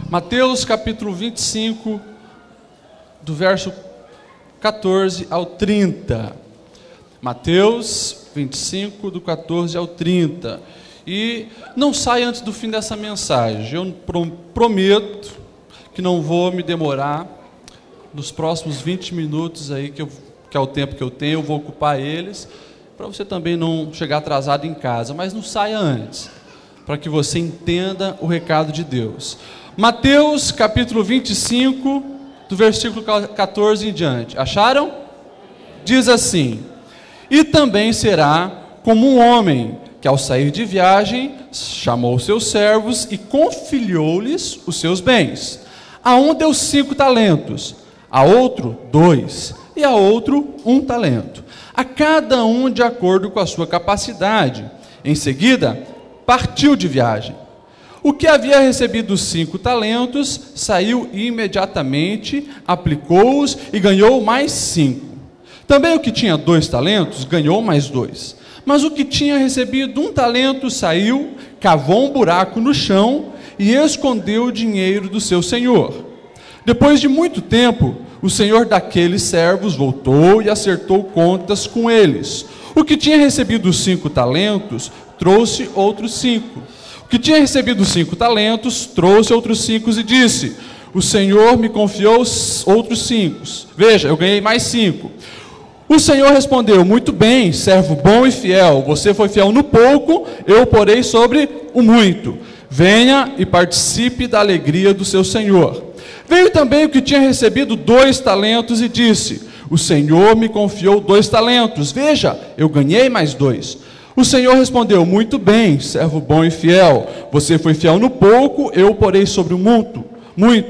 Mateus capítulo 25, do verso 14 ao 30. Mateus 25, do 14 ao 30. E não sai antes do fim dessa mensagem. Eu prometo que não vou me demorar. Nos próximos 20 minutos aí, que é o tempo que eu tenho, eu vou ocupar eles, para você também não chegar atrasado em casa. Mas não saia antes, para que você entenda o recado de Deus. Mateus capítulo 25, do versículo 14 em diante. Acharam? Diz assim: e também será como um homem que, ao sair de viagem, chamou seus servos e confiou-lhes os seus bens. A um deu 5 talentos, a outro 2, e a outro 1 talento, a cada um de acordo com a sua capacidade. Em seguida, partiu de viagem. O que havia recebido os 5 talentos, saiu imediatamente, aplicou-os e ganhou mais 5. Também o que tinha 2 talentos, ganhou mais 2. Mas o que tinha recebido 1 talento, saiu, cavou um buraco no chão e escondeu o dinheiro do seu senhor. Depois de muito tempo, o senhor daqueles servos voltou e acertou contas com eles. O que tinha recebido os 5 talentos, trouxe outros 5. O que tinha recebido 5 talentos, trouxe outros 5 e disse: o Senhor me confiou outros 5. Veja, eu ganhei mais 5. O Senhor respondeu: muito bem, servo bom e fiel. Você foi fiel no pouco, eu porei sobre o muito. Venha e participe da alegria do seu Senhor. Veio também o que tinha recebido 2 talentos e disse: o Senhor me confiou 2 talentos. Veja, eu ganhei mais 2. O Senhor respondeu: muito bem, servo bom e fiel. Você foi fiel no pouco, eu porei sobre o muito.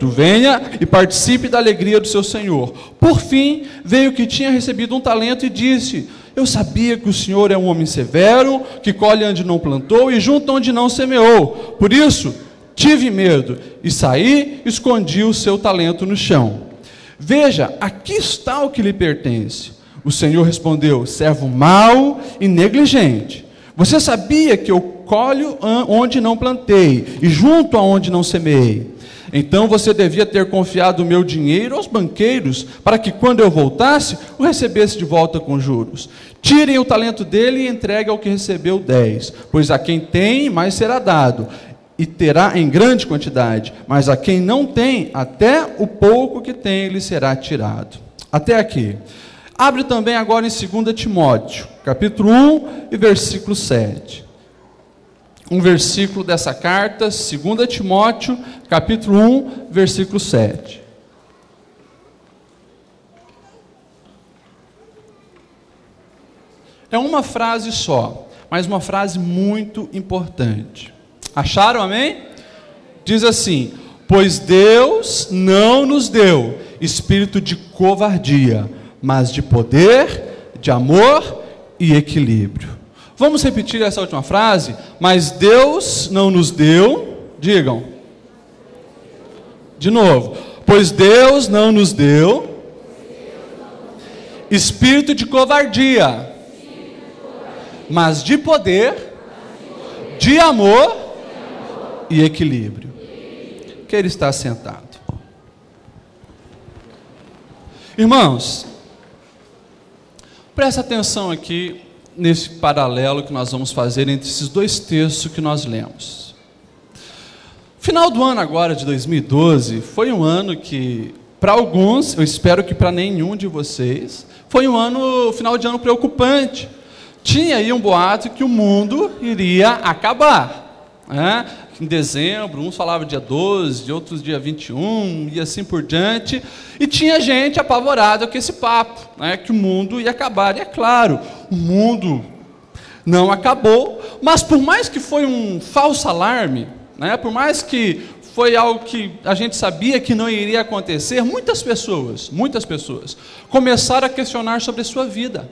Venha e participe da alegria do seu Senhor. Por fim, veio o que tinha recebido 1 talento e disse: eu sabia que o Senhor é um homem severo, que colhe onde não plantou e junta onde não semeou. Por isso, tive medo e saí, escondi o seu talento no chão. Veja, aqui está o que lhe pertence. O Senhor respondeu: servo mau e negligente. Você sabia que eu colho onde não plantei e junto aonde não semeei. Então você devia ter confiado o meu dinheiro aos banqueiros, para que quando eu voltasse, o recebesse de volta com juros. Tirem o talento dele e entregue ao que recebeu 10, pois a quem tem, mais será dado, e terá em grande quantidade, mas a quem não tem, até o pouco que tem lhe será tirado. Até aqui. Abre também agora em 2 Timóteo, capítulo 1 e versículo 7. Um versículo dessa carta, 2 Timóteo, capítulo 1, versículo 7. É uma frase só, mas uma frase muito importante. Acharam, amém? Diz assim: pois Deus não nos deu espírito de covardia, mas de poder, de amor e equilíbrio. Vamos repetir essa última frase? Mas Deus não nos deu, digam, de novo, pois Deus não nos deu espírito de covardia, mas de poder, de amor e equilíbrio. Queira estar sentado. Irmãos, presta atenção aqui nesse paralelo que nós vamos fazer entre esses 2 textos que nós lemos. Final do ano agora de 2012 foi um ano que, para alguns, eu espero que para nenhum de vocês, foi um final de ano preocupante. Tinha aí um boato que o mundo iria acabar, né? Em dezembro, uns falavam dia 12, outros dia 21, e assim por diante, e tinha gente apavorada com esse papo, né, que o mundo ia acabar. E é claro, o mundo não acabou, mas por mais que foi um falso alarme, né, por mais que foi algo que a gente sabia que não iria acontecer, muitas pessoas começaram a questionar sobre a sua vida.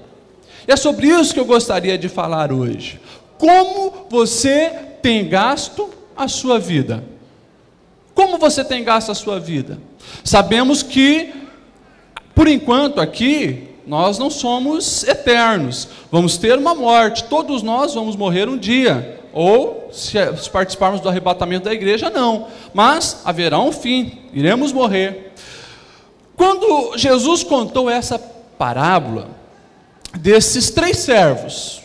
E é sobre isso que eu gostaria de falar hoje. Como você tem gasto a sua vida? Como você tem gasto a sua vida? Sabemos que, por enquanto aqui, nós não somos eternos, vamos ter uma morte, todos nós vamos morrer um dia, ou se participarmos do arrebatamento da igreja, não, mas haverá um fim, iremos morrer. Quando Jesus contou essa parábola desses 3 servos,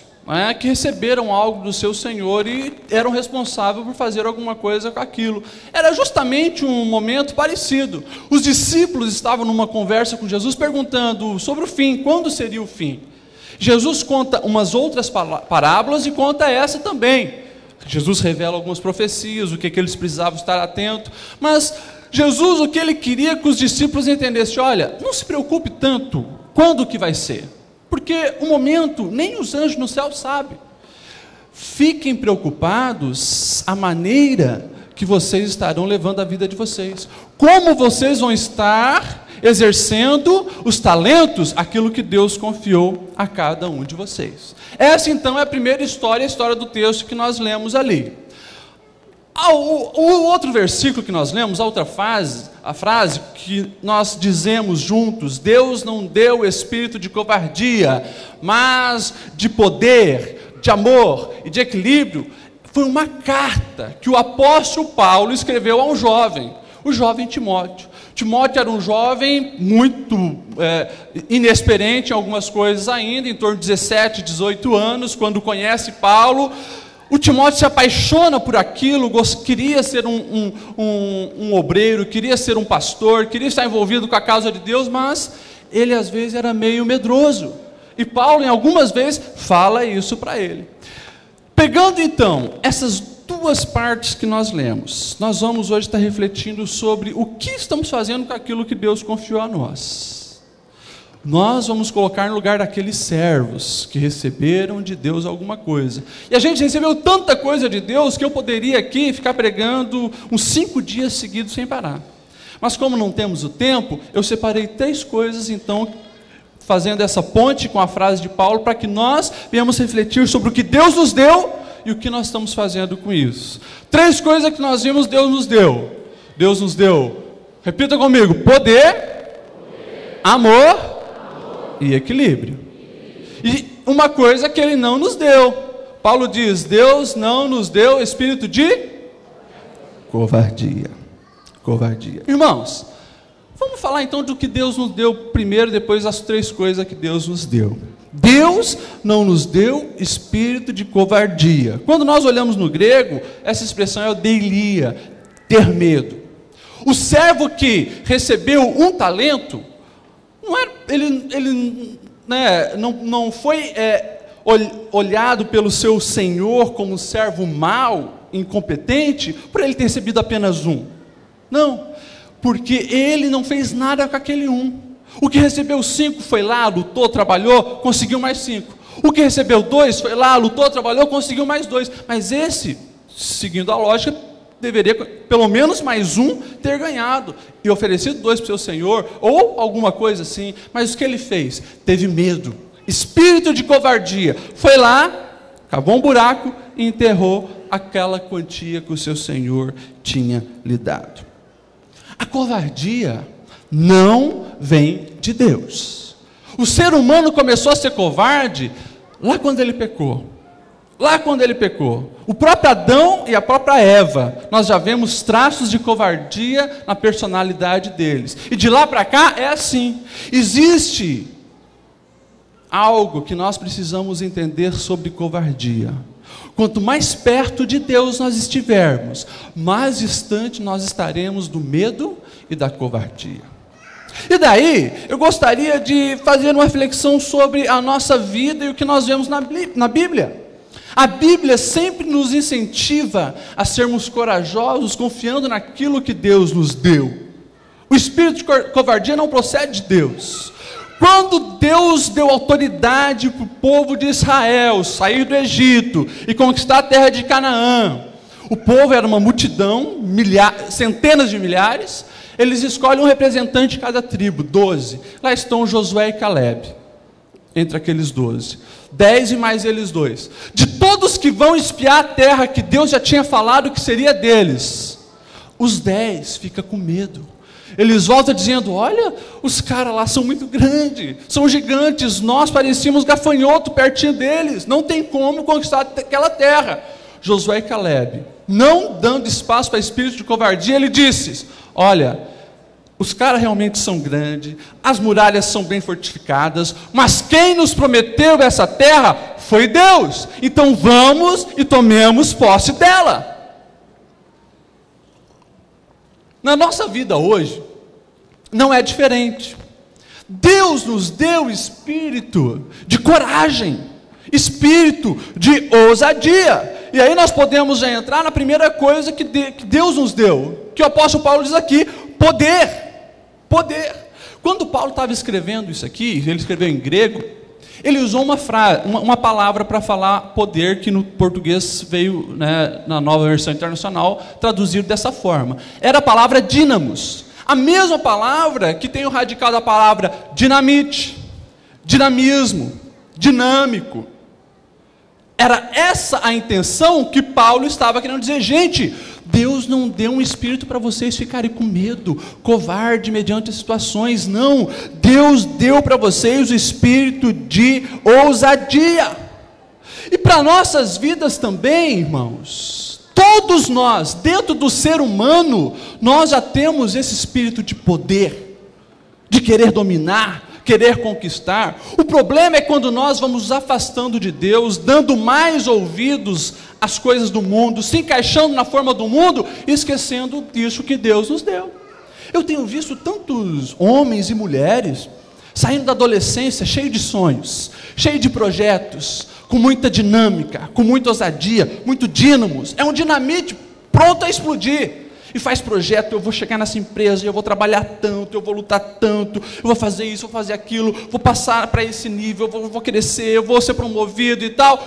que receberam algo do seu Senhor e eram responsáveis por fazer alguma coisa com aquilo, era justamente um momento parecido. Os discípulos estavam numa conversa com Jesus, perguntando sobre o fim, quando seria o fim. Jesus conta umas outras parábolas e conta essa também. Jesus revela algumas profecias, o que eles precisavam estar atentos, mas Jesus, o que ele queria que os discípulos entendessem, olha, não se preocupe tanto quando que vai ser, porque o momento, nem os anjos no céu sabem. Fiquem preocupados a maneira que vocês estarão levando a vida de vocês. Como vocês vão estar exercendo os talentos, aquilo que Deus confiou a cada um de vocês. Essa então é a primeira história, a história do texto que nós lemos ali. O outro versículo que nós lemos, a frase que nós dizemos juntos, Deus não deu espírito de covardia, mas de poder, de amor e de equilíbrio, foi uma carta que o apóstolo Paulo escreveu a um jovem, o jovem Timóteo. Timóteo era um jovem muito inexperiente em algumas coisas ainda, em torno de 17, 18 anos, quando conhece Paulo. O Timóteo se apaixona por aquilo, queria ser um obreiro, queria ser um pastor, queria estar envolvido com a causa de Deus, mas ele às vezes era meio medroso. E Paulo, em algumas vezes, fala isso para ele. Pegando então essas 2 partes que nós lemos, nós vamos hoje estar refletindo sobre o que estamos fazendo com aquilo que Deus confiou a nós. Nós vamos colocar no lugar daqueles servos que receberam de Deus alguma coisa. E a gente recebeu tanta coisa de Deus que eu poderia aqui ficar pregando uns 5 dias seguidos sem parar. Mas como não temos o tempo, eu separei 3 coisas, então, fazendo essa ponte com a frase de Paulo, para que nós venhamos refletir sobre o que Deus nos deu e o que nós estamos fazendo com isso. 3 coisas que nós vimos, Deus nos deu. Deus nos deu, repita comigo, poder, amor e equilíbrio. E uma coisa que Ele não nos deu. Paulo diz, Deus não nos deu espírito de covardia. Covardia. Irmãos, vamos falar então do que Deus nos deu primeiro, depois as 3 coisas que Deus nos deu. Deus não nos deu espírito de covardia. Quando nós olhamos no grego, essa expressão é odeilia, ter medo. O servo que recebeu um talento, não foi olhado pelo seu senhor como um servo mau, incompetente, por ele ter recebido apenas um. Não, porque ele não fez nada com aquele um. O que recebeu 5 foi lá, lutou, trabalhou, conseguiu mais 5. O que recebeu 2 foi lá, lutou, trabalhou, conseguiu mais 2. Mas esse, seguindo a lógica, deveria pelo menos mais um ter ganhado e oferecido 2 para o seu senhor, ou alguma coisa assim. Mas o que ele fez? Teve medo, espírito de covardia, foi lá, cavou um buraco e enterrou aquela quantia que o seu senhor tinha lhe dado. A covardia não vem de Deus. O ser humano começou a ser covarde lá quando ele pecou. Lá quando ele pecou, o próprio Adão e a própria Eva, nós já vemos traços de covardia na personalidade deles. E de lá para cá é assim. Existe algo que nós precisamos entender sobre covardia. Quanto mais perto de Deus nós estivermos, mais distante nós estaremos do medo e da covardia. E daí, eu gostaria de fazer uma reflexão sobre a nossa vida e o que nós vemos na Bíblia. A Bíblia sempre nos incentiva a sermos corajosos, confiando naquilo que Deus nos deu. O espírito de covardia não procede de Deus. Quando Deus deu autoridade para o povo de Israel sair do Egito e conquistar a terra de Canaã, o povo era uma multidão, centenas de milhares, eles escolhem um representante de cada tribo, 12. Lá estão Josué e Caleb, entre aqueles 12. 10 e mais eles 2. De todos que vão espiar a terra que Deus já tinha falado que seria deles, os 10 ficam com medo. Eles voltam dizendo: olha, os caras lá são muito grandes, são gigantes, nós parecíamos gafanhoto pertinho deles, não tem como conquistar aquela terra. Josué e Calebe, não dando espaço para espírito de covardia, ele disse: olha, os caras realmente são grandes, as muralhas são bem fortificadas, mas quem nos prometeu essa terra foi Deus, então vamos e tomemos posse dela. Na nossa vida hoje, não é diferente. Deus nos deu espírito de coragem, espírito de ousadia. E aí nós podemos já entrar na primeira coisa que Deus nos deu, que o apóstolo Paulo diz aqui: poder. Poder. Quando Paulo estava escrevendo isso aqui, ele escreveu em grego, ele usou uma palavra para falar poder, que no português veio, né, na Nova Versão Internacional, traduzido dessa forma. Era a palavra dínamos, a mesma palavra que tem o radical da palavra dinamite, dinamismo, dinâmico. Era essa a intenção que Paulo estava querendo dizer. Gente, Deus não deu um espírito para vocês ficarem com medo, covarde mediante as situações, não. Deus deu para vocês o espírito de ousadia. E para nossas vidas também, irmãos, todos nós, dentro do ser humano, nós já temos esse espírito de poder, de querer dominar, querer conquistar. O problema é quando nós vamos nos afastando de Deus, dando mais ouvidos às coisas do mundo, se encaixando na forma do mundo, esquecendo disso que Deus nos deu. Eu tenho visto tantos homens e mulheres saindo da adolescência cheio de sonhos, cheio de projetos, com muita dinâmica, com muita ousadia, muito dínamos. É um dinamite pronto a explodir. E faz projeto: eu vou chegar nessa empresa, eu vou trabalhar tanto, eu vou lutar tanto, eu vou fazer isso, vou fazer aquilo, vou passar para esse nível, eu vou crescer, eu vou ser promovido e tal.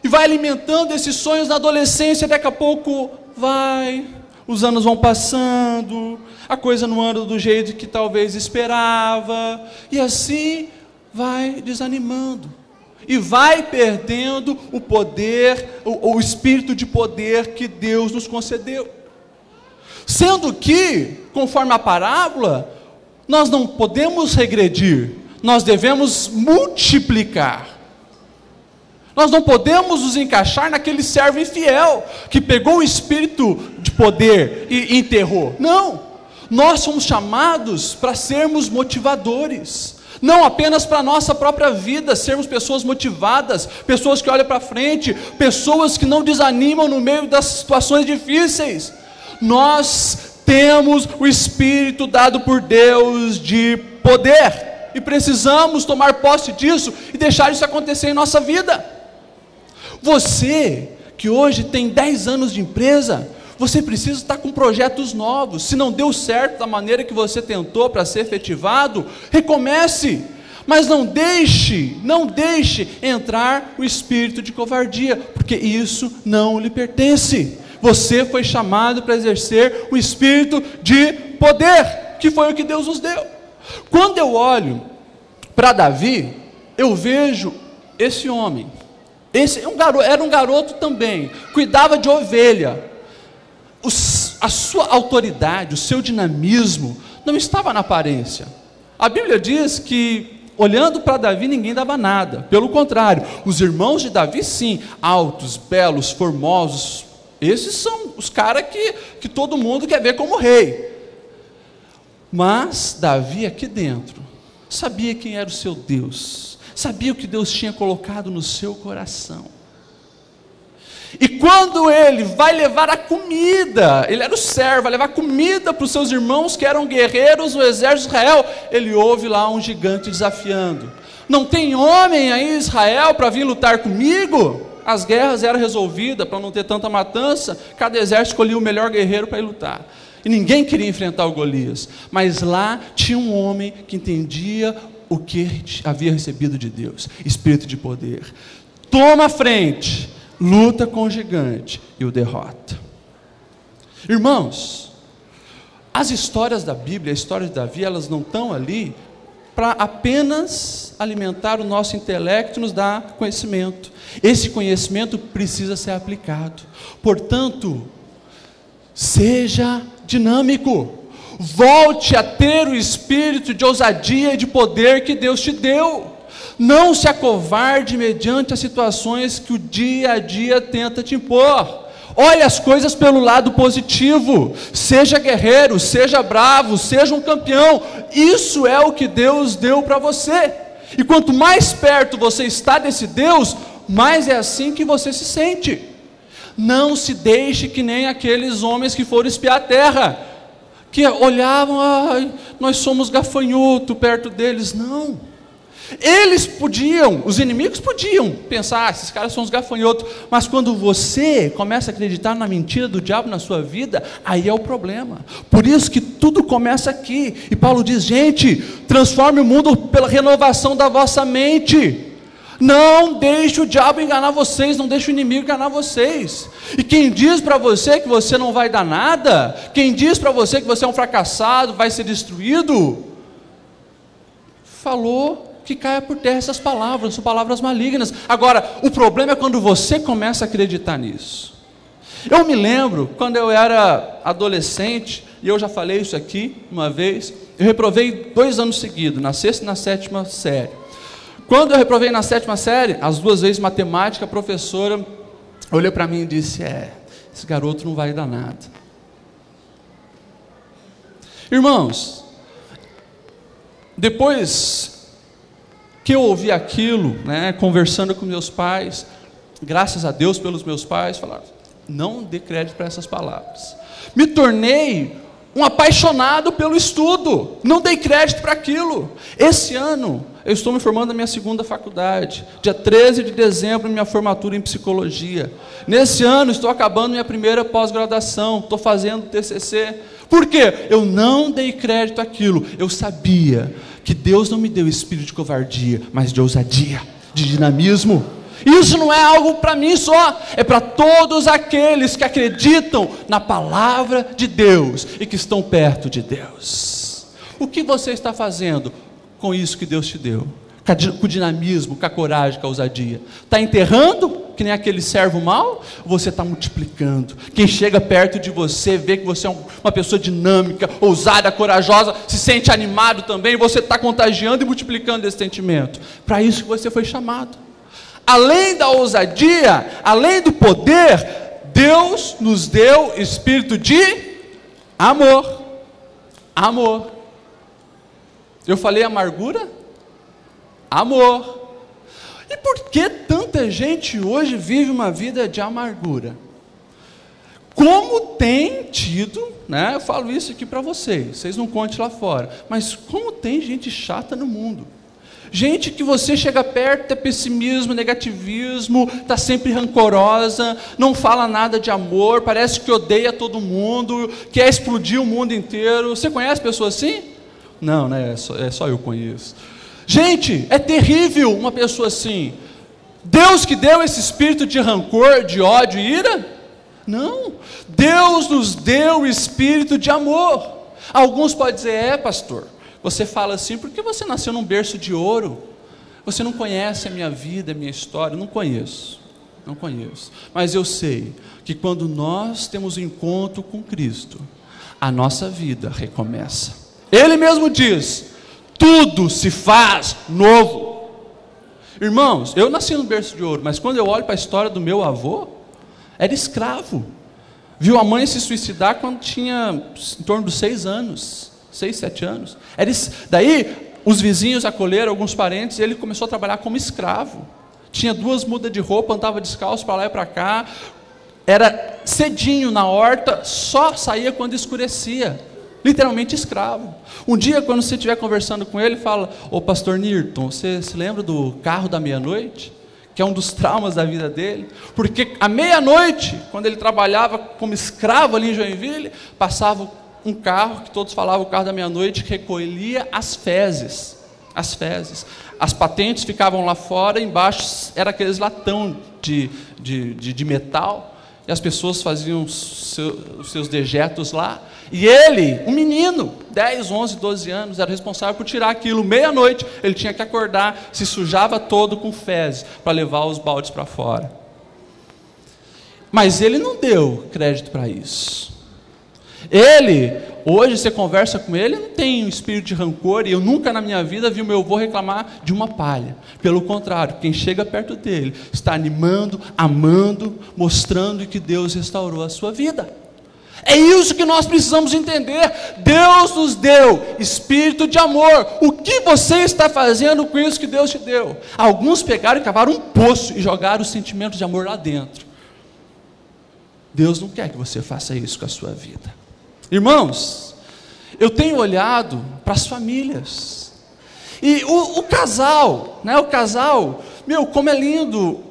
E vai alimentando esses sonhos na adolescência. Daqui a pouco os anos vão passando, a coisa não anda do jeito que talvez esperava, e assim vai desanimando. E vai perdendo o poder, o espírito de poder que Deus nos concedeu. Sendo que, conforme a parábola, nós não podemos regredir, nós devemos multiplicar. Nós não podemos nos encaixar naquele servo infiel, que pegou o espírito de poder e enterrou. Não, nós somos chamados para sermos motivadores, não apenas para a nossa própria vida, sermos pessoas motivadas, pessoas que olham para frente, pessoas que não desanimam no meio das situações difíceis. Nós temos o espírito dado por Deus de poder, e precisamos tomar posse disso e deixar isso acontecer em nossa vida. Você que hoje tem 10 anos de empresa, você precisa estar com projetos novos. Se não deu certo da maneira que você tentou para ser efetivado, recomece, mas não deixe entrar o espírito de covardia, porque isso não lhe pertence. Você foi chamado para exercer o espírito de poder, que foi o que Deus nos deu. Quando eu olho para Davi, eu vejo esse homem. Era um garoto também, cuidava de ovelha. A sua autoridade, o seu dinamismo não estava na aparência. A Bíblia diz que, olhando para Davi, ninguém dava nada. Pelo contrário, os irmãos de Davi, sim, altos, belos, formosos. Esses são os caras que todo mundo quer ver como rei. Mas Davi, aqui dentro, sabia quem era o seu Deus, sabia o que Deus tinha colocado no seu coração. E quando ele vai levar a comida, ele era o servo, vai levar comida para os seus irmãos que eram guerreiros no exército de Israel, ele ouve lá um gigante desafiando: não tem homem aí em Israel para vir lutar comigo? As guerras eram resolvidas para não ter tanta matança, cada exército escolhia o melhor guerreiro para ir lutar. E ninguém queria enfrentar o Golias, mas lá tinha um homem que entendia o que havia recebido de Deus, espírito de poder. Toma a frente, luta com o gigante e o derrota. Irmãos, as histórias da Bíblia, a história de Davi, elas não estão ali para apenas alimentar o nosso intelecto e nos dar conhecimento. Esse conhecimento precisa ser aplicado. Portanto, seja dinâmico. Volte a ter o espírito de ousadia e de poder que Deus te deu. Não se acovarde mediante as situações que o dia a dia tenta te impor. Olhe as coisas pelo lado positivo. Seja guerreiro, seja bravo, seja um campeão. Isso é o que Deus deu para você. E quanto mais perto você está desse Deus, mais é assim que você se sente. Não se deixe que nem aqueles homens que foram espiar a terra, que olhavam, ai, nós somos gafanhoto perto deles. Não. Eles podiam, os inimigos podiam pensar, esses caras são os gafanhotos, mas quando você começa a acreditar na mentira do diabo na sua vida, aí é o problema. Por isso que tudo começa aqui, e Paulo diz, gente, transforme o mundo pela renovação da vossa mente. Não deixe o diabo enganar vocês, não deixe o inimigo enganar vocês. E quem diz para você que você não vai dar nada, quem diz para você que você é um fracassado, vai ser destruído, falou que caia por terra essas palavras, são palavras malignas. Agora, o problema é quando você começa a acreditar nisso. Eu me lembro, quando eu era adolescente, e eu já falei isso aqui uma vez, eu reprovei 2 anos seguidos, na 6ª e na 7ª série. Quando eu reprovei na 7ª série, as 2 vezes matemática, a professora olhou para mim e disse, esse garoto não vai dar nada. Irmãos, depois que eu ouvi aquilo, conversando com meus pais, graças a Deus pelos meus pais, falaram, não dê crédito para essas palavras. Me tornei um apaixonado pelo estudo, não dei crédito para aquilo. Esse ano, eu estou me formando na minha 2ª faculdade, dia 13 de dezembro, minha formatura em psicologia. Nesse ano, estou acabando minha 1ª pós-graduação, estou fazendo TCC. Por quê? Eu não dei crédito àquilo, eu sabia que Deus não me deu espírito de covardia, mas de ousadia, de dinamismo. Isso não é algo para mim só, é para todos aqueles que acreditam na palavra de Deus e que estão perto de Deus. O que você está fazendo com isso que Deus te deu? Com o dinamismo, com a coragem, com a ousadia? Está enterrando, que nem aquele servo mau? Ou você está multiplicando? Quem chega perto de você, vê que você é uma pessoa dinâmica, ousada, corajosa, se sente animado também, você está contagiando e multiplicando esse sentimento. Para isso que você foi chamado. Além da ousadia, além do poder, Deus nos deu espírito de amor. Amor. Eu falei amargura? Amor. E por que tanta gente hoje vive uma vida de amargura? Como tem tido, eu falo isso aqui para vocês não contem lá fora, mas como tem gente chata no mundo? Gente que você chega perto, é pessimismo, negativismo, está sempre rancorosa, não fala nada de amor, parece que odeia todo mundo, quer explodir o mundo inteiro. Você conhece pessoas assim? Não, só eu conheço. Gente, é terrível uma pessoa assim. Deus que deu esse espírito de rancor, de ódio e ira? Não, Deus nos deu o espírito de amor. Alguns podem dizer, pastor, você fala assim porque você nasceu num berço de ouro, você não conhece a minha vida, a minha história. Não conheço, mas eu sei que quando nós temos um encontro com Cristo, a nossa vida recomeça. Ele mesmo diz, tudo se faz novo. Irmãos, eu nasci no berço de ouro, mas quando eu olho para a história do meu avô, era escravo, viu a mãe se suicidar quando tinha em torno dos 6 anos, 6, 7 anos, daí os vizinhos acolheram, alguns parentes, e ele começou a trabalhar como escravo, tinha 2 mudas de roupa, andava descalço para lá e para cá, era cedinho na horta, só saía quando escurecia, literalmente escravo. Um dia, quando você estiver conversando com ele, fala, ô pastor Nirton, você se lembra do carro da meia-noite? Que é um dos traumas da vida dele, porque à meia-noite, quando ele trabalhava como escravo ali em Joinville, passava um carro, que todos falavam o carro da meia-noite, que recolhia as fezes, as patentes ficavam lá fora, embaixo era aqueles latão de metal, e as pessoas faziam os seus dejetos lá, e ele, um menino, 10, 11, 12 anos, era responsável por tirar aquilo. Meia-noite, ele tinha que acordar, se sujava todo com fezes, para levar os baldes para fora. Mas ele não deu crédito para isso. Ele hoje você conversa com ele, não tem um espírito de rancor, e eu nunca na minha vida vi o meu avô reclamar de uma palha. Pelo contrário, quem chega perto dele está animando, amando, mostrando que Deus restaurou a sua vida. É isso que nós precisamos entender. Deus nos deu espírito de amor. O que você está fazendo com isso que Deus te deu? Alguns pegaram e cavaram um poço e jogaram os sentimentos de amor lá dentro. Deus não quer que você faça isso com a sua vida. Irmãos, eu tenho olhado para as famílias. E o casal, meu, como é lindo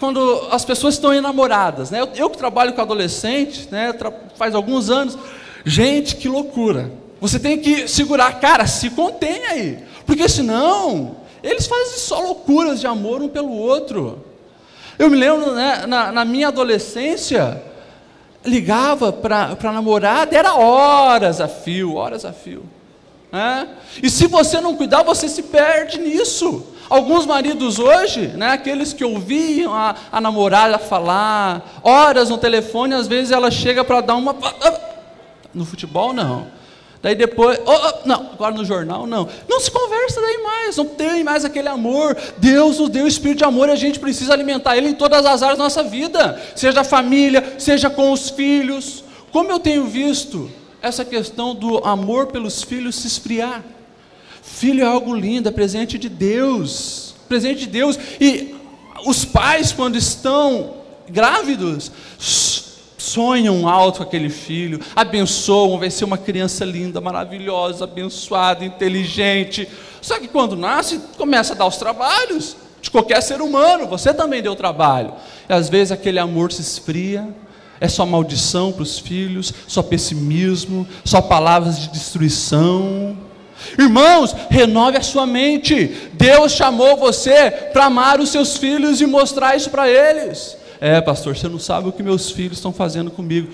quando as pessoas estão enamoradas, né? Eu que trabalho com adolescente, né? Faz alguns anos, gente, que loucura. Você tem que segurar, cara, se contém aí, porque senão eles fazem só loucuras de amor um pelo outro. Eu me lembro, né, na minha adolescência, ligava para a namorada, era horas a fio, né? E se você não cuidar, você se perde nisso. Alguns maridos hoje, né, aqueles que ouviam a namorada falar, horas no telefone, às vezes ela chega para dar uma... No futebol, não. Daí depois, não, agora no jornal, não. Não se conversa daí mais, não tem mais aquele amor. Deus nos deu o espírito de amor e a gente precisa alimentar ele em todas as áreas da nossa vida. Seja a família, seja com os filhos. Como eu tenho visto essa questão do amor pelos filhos se esfriar. Filho é algo lindo, é presente de Deus. Presente de Deus. E os pais, quando estão grávidos, sonham alto com aquele filho, abençoam, vai ser uma criança linda, maravilhosa, abençoada, inteligente. Só que quando nasce, começa a dar os trabalhos de qualquer ser humano. Você também deu trabalho. E às vezes aquele amor se esfria, é só maldição para os filhos, só pessimismo, só palavras de destruição. Irmãos, renove a sua mente. Deus chamou você para amar os seus filhos e mostrar isso para eles. Pastor, você não sabe o que meus filhos estão fazendo comigo.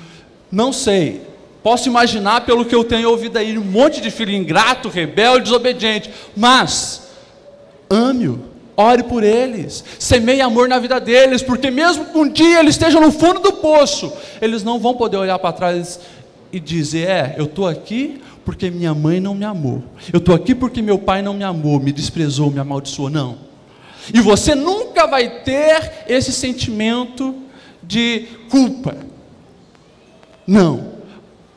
Não sei, posso imaginar pelo que eu tenho ouvido aí, um monte de filho ingrato, rebelde, desobediente, mas ame-o, ore por eles, semeie amor na vida deles, porque mesmo que um dia eles estejam no fundo do poço, eles não vão poder olhar para trás e dizer, eu estou aqui porque minha mãe não me amou, eu estou aqui porque meu pai não me amou, me desprezou, me amaldiçoou. Não. E você nunca vai ter esse sentimento de culpa. Não.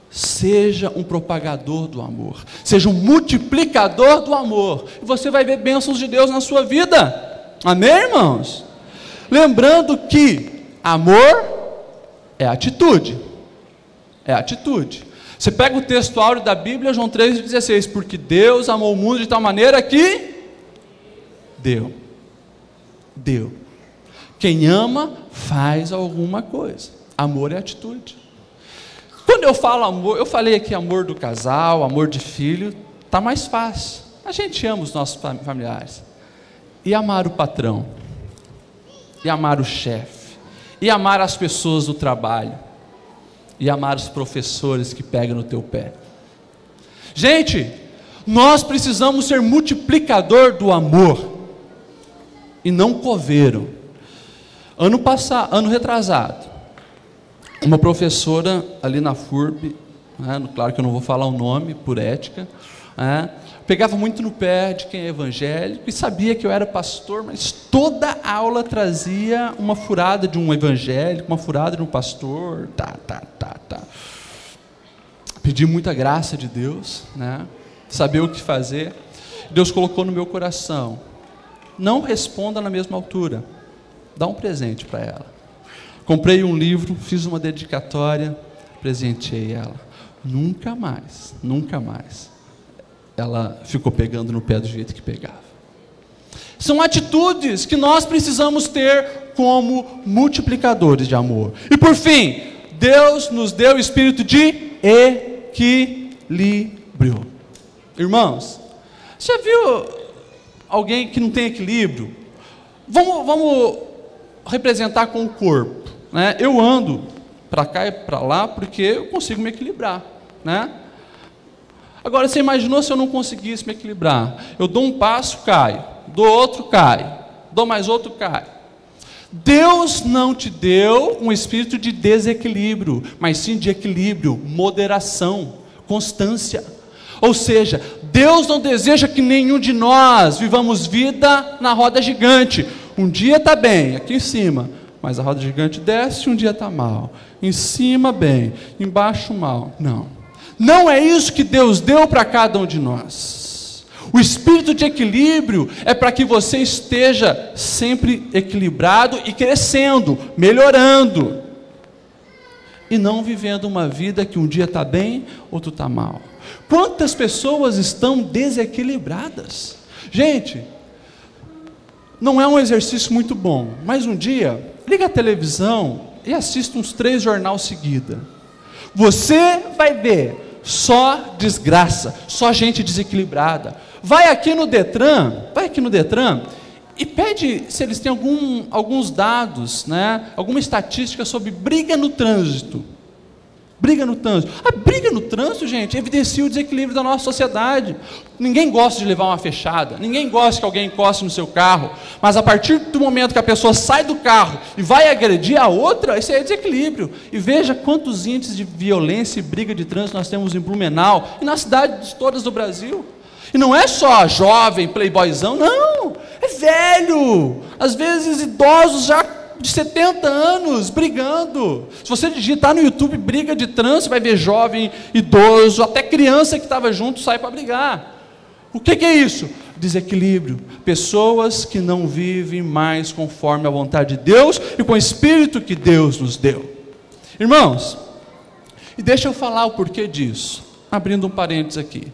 Seja um propagador do amor. Seja um multiplicador do amor. E você vai ver bênçãos de Deus na sua vida. Amém, irmãos? Lembrando que amor é atitude. É atitude. Você pega o texto áureo da Bíblia, João 3,16. Porque Deus amou o mundo de tal maneira que deu. Quem ama faz alguma coisa. Amor é atitude. Quando eu falo amor, eu falei aqui amor do casal, amor de filho, está mais fácil. A gente ama os nossos familiares. E amar o patrão, e amar o chefe, e amar as pessoas do trabalho, e amar os professores que pegam no teu pé. Gente, nós precisamos ser multiplicador do amor e não coveiro. Ano retrasado, uma professora ali na FURB, claro que eu não vou falar o nome, por ética, pegava muito no pé de quem é evangélico e sabia que eu era pastor, mas toda aula trazia uma furada de um evangélico, uma furada de um pastor, Pedi muita graça de Deus, saber o que fazer. Deus colocou no meu coração: não responda na mesma altura, dá um presente para ela. Comprei um livro, fiz uma dedicatória, presenteei ela. Nunca mais ela ficou pegando no pé do jeito que pegava. São atitudes que nós precisamos ter como multiplicadores de amor. E por fim, Deus nos deu o espírito de equilíbrio. Irmãos, você já viu alguém que não tem equilíbrio? Vamos representar com o corpo, Eu ando para cá e para lá porque eu consigo me equilibrar, Agora, você imaginou se eu não conseguisse me equilibrar? Eu dou um passo, caio, dou outro, caio, dou mais outro, caio. Deus não te deu um espírito de desequilíbrio, mas sim de equilíbrio, moderação, constância. Ou seja, Deus não deseja que nenhum de nós vivamos vida na roda gigante. Um dia está bem, aqui em cima, mas a roda gigante desce, um dia está mal. Em cima bem, embaixo mal. Não. Não é isso que Deus deu para cada um de nós. O espírito de equilíbrio é para que você esteja sempre equilibrado e crescendo, melhorando. E não vivendo uma vida que um dia está bem, outro está mal. Quantas pessoas estão desequilibradas? Gente, não é um exercício muito bom, mas um dia, liga a televisão e assista uns 3 jornais seguidos. Você vai ver só desgraça, só gente desequilibrada. Vai aqui no Detran e pede se eles têm alguns dados, né, alguma estatística sobre briga no trânsito. Briga no trânsito. A briga no trânsito, gente, evidencia o desequilíbrio da nossa sociedade. Ninguém gosta de levar uma fechada, ninguém gosta que alguém encoste no seu carro, mas a partir do momento que a pessoa sai do carro e vai agredir a outra, isso é desequilíbrio. E veja quantos índices de violência e briga de trânsito nós temos em Blumenau e nas cidades todas do Brasil. E não é só jovem, playboyzão, não, é velho, às vezes idosos já de 70 anos, brigando. Se você digitar no YouTube briga de trânsito, vai ver jovem, idoso, até criança que estava junto sai para brigar. O que é isso? Desequilíbrio. Pessoas que não vivem mais conforme a vontade de Deus e com o Espírito que Deus nos deu. Irmãos, e deixa eu falar o porquê disso, abrindo um parênteses aqui.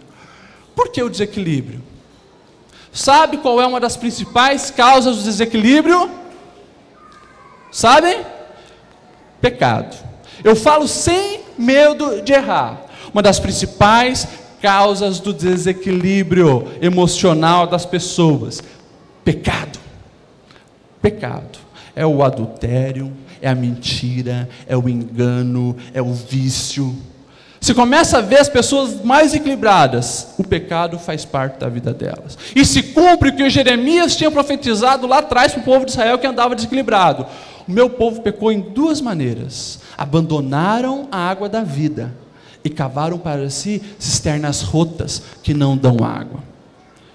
Por que o desequilíbrio? Sabe qual é uma das principais causas do desequilíbrio? Sabem? Pecado. Eu falo sem medo de errar. Uma das principais causas do desequilíbrio emocional das pessoas: pecado. Pecado. É o adultério, é a mentira, é o engano, é o vício. Você começa a ver as pessoas mais equilibradas, o pecado faz parte da vida delas. E se cumpre o que Jeremias tinha profetizado lá atrás para o povo de Israel que andava desequilibrado. O meu povo pecou em 2 maneiras: abandonaram a água da vida e cavaram para si cisternas rotas que não dão água.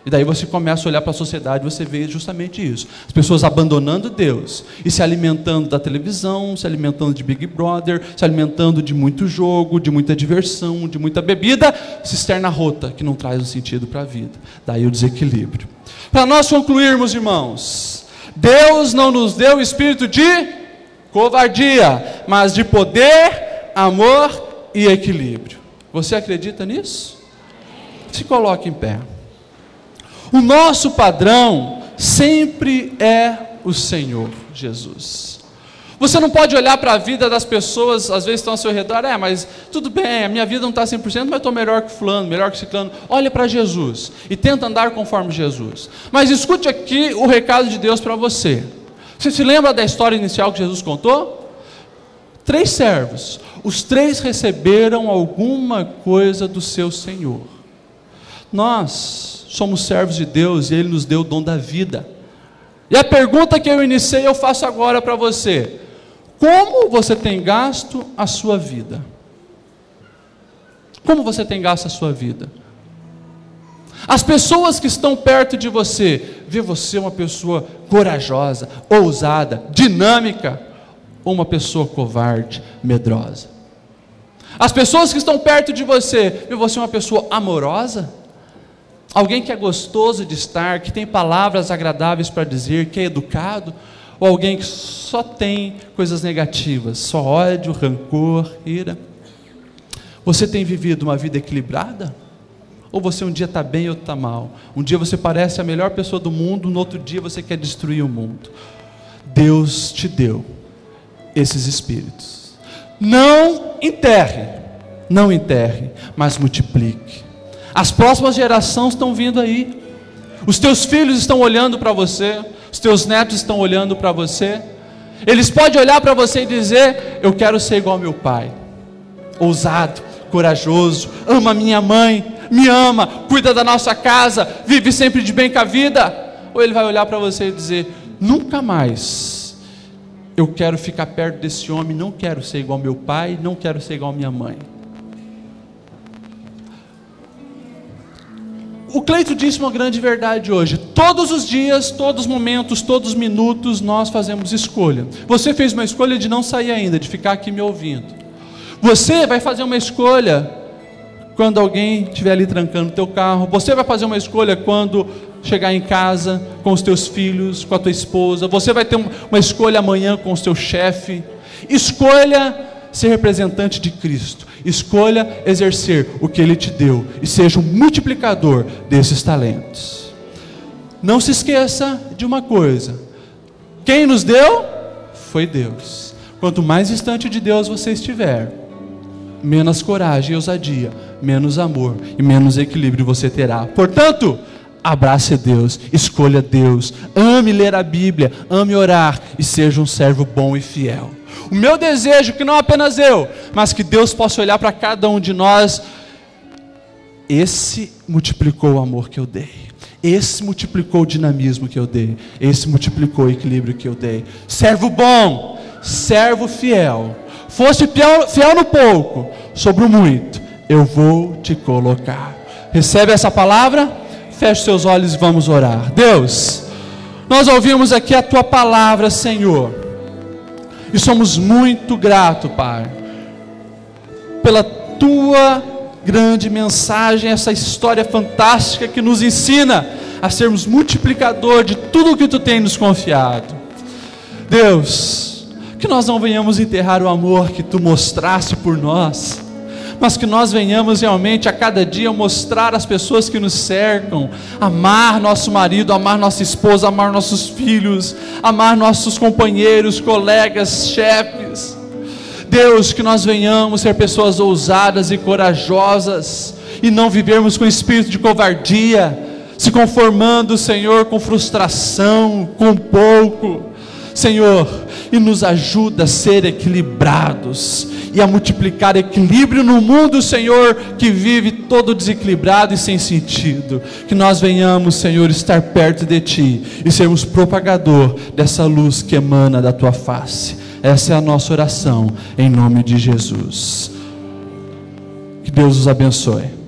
E daí você começa a olhar para a sociedade e você vê justamente isso. As pessoas abandonando Deus e se alimentando da televisão, se alimentando de Big Brother, se alimentando de muito jogo, de muita diversão, de muita bebida, cisterna rota que não traz um sentido para a vida. Daí o desequilíbrio. Para nós concluirmos, irmãos, Deus não nos deu o espírito de covardia, mas de poder, amor e equilíbrio. Você acredita nisso? Se coloque em pé. O nosso padrão sempre é o Senhor Jesus. Você não pode olhar para a vida das pessoas, às vezes estão ao seu redor, mas tudo bem, a minha vida não está 100%, mas estou melhor que fulano, melhor que ciclano. Olha para Jesus e tenta andar conforme Jesus. Mas escute aqui o recado de Deus para você. Você se lembra da história inicial que Jesus contou? 3 servos, os 3 receberam alguma coisa do seu Senhor. Nós somos servos de Deus e Ele nos deu o dom da vida. E a pergunta que eu iniciei, eu faço agora para você: como você tem gasto a sua vida? Como você tem gasto a sua vida? As pessoas que estão perto de você, vê você uma pessoa corajosa, ousada, dinâmica, ou uma pessoa covarde, medrosa? As pessoas que estão perto de você, vê você uma pessoa amorosa? Alguém que é gostoso de estar, que tem palavras agradáveis para dizer, que é educado? Ou alguém que só tem coisas negativas, só ódio, rancor, ira? Você tem vivido uma vida equilibrada? Ou você um dia está bem e outro está mal? Um dia você parece a melhor pessoa do mundo, no outro dia você quer destruir o mundo. Deus te deu esses espíritos. Não enterre, mas multiplique. As próximas gerações estão vindo aí. Os teus filhos estão olhando para você, os teus netos estão olhando para você. Eles podem olhar para você e dizer: eu quero ser igual ao meu pai, ousado, corajoso, ama minha mãe, me ama, cuida da nossa casa, vive sempre de bem com a vida. Ou ele vai olhar para você e dizer: nunca mais eu quero ficar perto desse homem, não quero ser igual ao meu pai, não quero ser igual à minha mãe. O Cleito disse uma grande verdade hoje: todos os dias, todos os momentos, todos os minutos nós fazemos escolha. Você fez uma escolha de não sair ainda, de ficar aqui me ouvindo. Você vai fazer uma escolha quando alguém estiver ali trancando o teu carro. Você vai fazer uma escolha quando chegar em casa com os teus filhos, com a tua esposa. Você vai ter uma escolha amanhã com o teu chefe. Escolha ser representante de Cristo. Escolha exercer o que Ele te deu e seja um multiplicador desses talentos. Não se esqueça de uma coisa: quem nos deu foi Deus. Quanto mais distante de Deus você estiver, menos coragem e ousadia, menos amor e menos equilíbrio você terá. Portanto, abrace Deus, escolha Deus, ame ler a Bíblia, ame orar e seja um servo bom e fiel. O meu desejo é que não apenas eu, mas que Deus possa olhar para cada um de nós: esse multiplicou o amor que eu dei, esse multiplicou o dinamismo que eu dei, esse multiplicou o equilíbrio que eu dei. Servo bom, servo fiel, foste fiel no pouco, sobre o muito eu vou te colocar. Recebe essa palavra? Feche seus olhos e vamos orar. Deus, nós ouvimos aqui a Tua palavra, Senhor, e somos muito gratos, Pai, pela Tua grande mensagem, essa história fantástica que nos ensina a sermos multiplicador de tudo o que Tu tem nos confiado. Deus, que nós não venhamos enterrar o amor que Tu mostraste por nós, mas que nós venhamos realmente a cada dia mostrar às pessoas que nos cercam, amar nosso marido, amar nossa esposa, amar nossos filhos, amar nossos companheiros, colegas, chefes. Deus, que nós venhamos ser pessoas ousadas e corajosas, e não vivermos com espírito de covardia, se conformando, Senhor, com frustração, com pouco. Senhor, e nos ajuda a ser equilibrados e a multiplicar equilíbrio no mundo, Senhor, que vive todo desequilibrado e sem sentido. Que nós venhamos, Senhor, estar perto de Ti e sermos propagador dessa luz que emana da Tua face. Essa é a nossa oração, em nome de Jesus. Que Deus os abençoe.